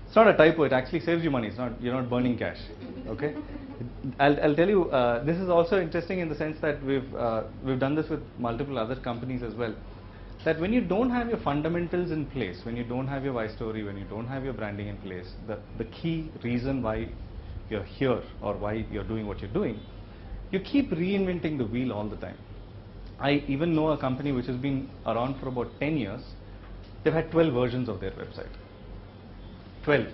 It's not a typo, it actually saves you money. It's not, you're not burning cash. Okay? I'll tell you, this is also interesting in the sense that we've done this with multiple other companies as well. That when you don't have your fundamentals in place, when you don't have your why story, when you don't have your branding in place, the key reason why you're here or why you're doing what you're doing, you keep reinventing the wheel all the time. I even know a company which has been around for about 10 years. They've had 12 versions of their website. 12.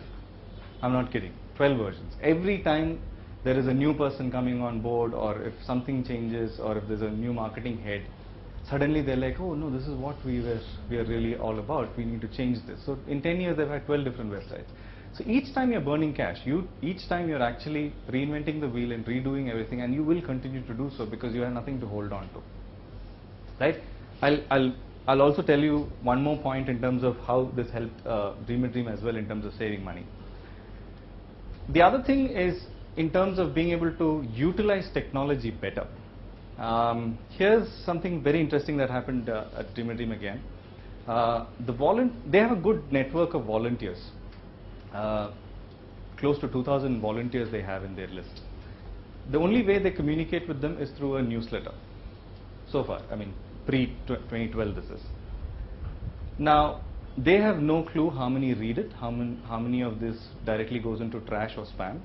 I'm not kidding. 12 versions. Every time there is a new person coming on board, or if something changes, or if there's a new marketing head, suddenly they're like, oh no, this is what we are really all about. We need to change this. So in 10 years, they've had 12 different websites. So each time you're burning cash, each time you're actually reinventing the wheel and redoing everything, and you will continue to do so because you have nothing to hold on to. Right? I'll also tell you one more point in terms of how this helped Dream a Dream as well in terms of saving money. The other thing is in terms of being able to utilize technology better. Here's something very interesting that happened at Dream a Dream again. They have a good network of volunteers. Close to 2,000 volunteers they have in their list. The only way they communicate with them is through a newsletter. So far, I mean, pre-2012 this is. Now, they have no clue how many read it, how many of this directly goes into trash or spam,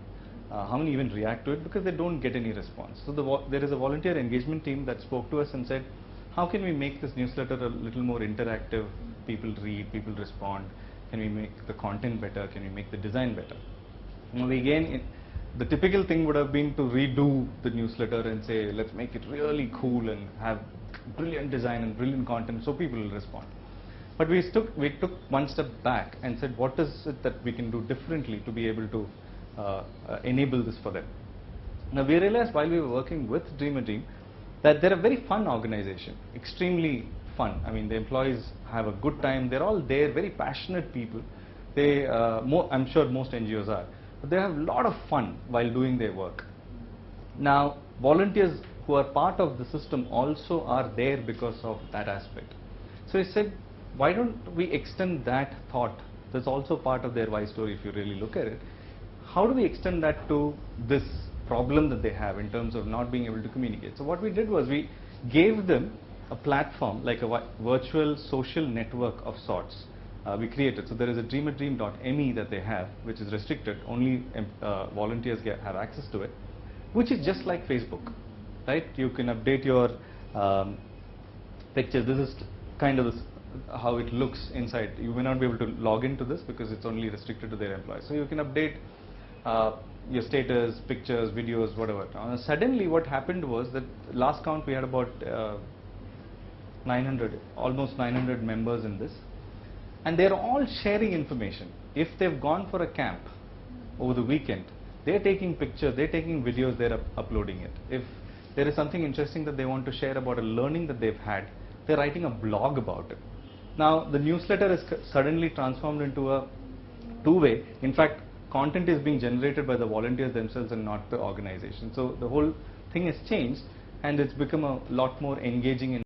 how many even react to it, because they don't get any response. So there is a volunteer engagement team that spoke to us and said, how can we make this newsletter a little more interactive? People read, people respond. Can we make the content better? Can we make the design better? Now again, the typical thing would have been to redo the newsletter and say, let's make it really cool and have brilliant design and brilliant content so people will respond. But we took one step back and said, what is it that we can do differently to be able to enable this for them? Now we realized while we were working with Dream a Dream that they're a very fun organization, extremely fun. I mean, the employees have a good time. They're all there, very passionate people. I'm sure most NGOs are, but they have a lot of fun while doing their work. Now, volunteers who are part of the system also are there because of that aspect. So we said, why don't we extend that thought? That's also part of their why story if you really look at it. How do we extend that to this problem that they have in terms of not being able to communicate? So what we did was we gave them a platform, like a virtual social network of sorts. We created. So there is a dreamadream.me that they have, which is restricted. Only volunteers have access to it, which is just like Facebook, right? You can update your pictures. This is kind of how it looks inside. You may not be able to log into this because it's only restricted to their employees. So you can update your status, pictures, videos, whatever. Suddenly what happened was that last count we had about 900, almost 900 members in this, and they're all sharing information. If they've gone for a camp over the weekend, they're taking pictures, they're taking videos, they're uploading it. If there is something interesting that they want to share about a learning that they've had, they're writing a blog about it. Now the newsletter is suddenly transformed into a two-way. In fact, content is being generated by the volunteers themselves and not the organization. So the whole thing has changed and it's become a lot more engaging and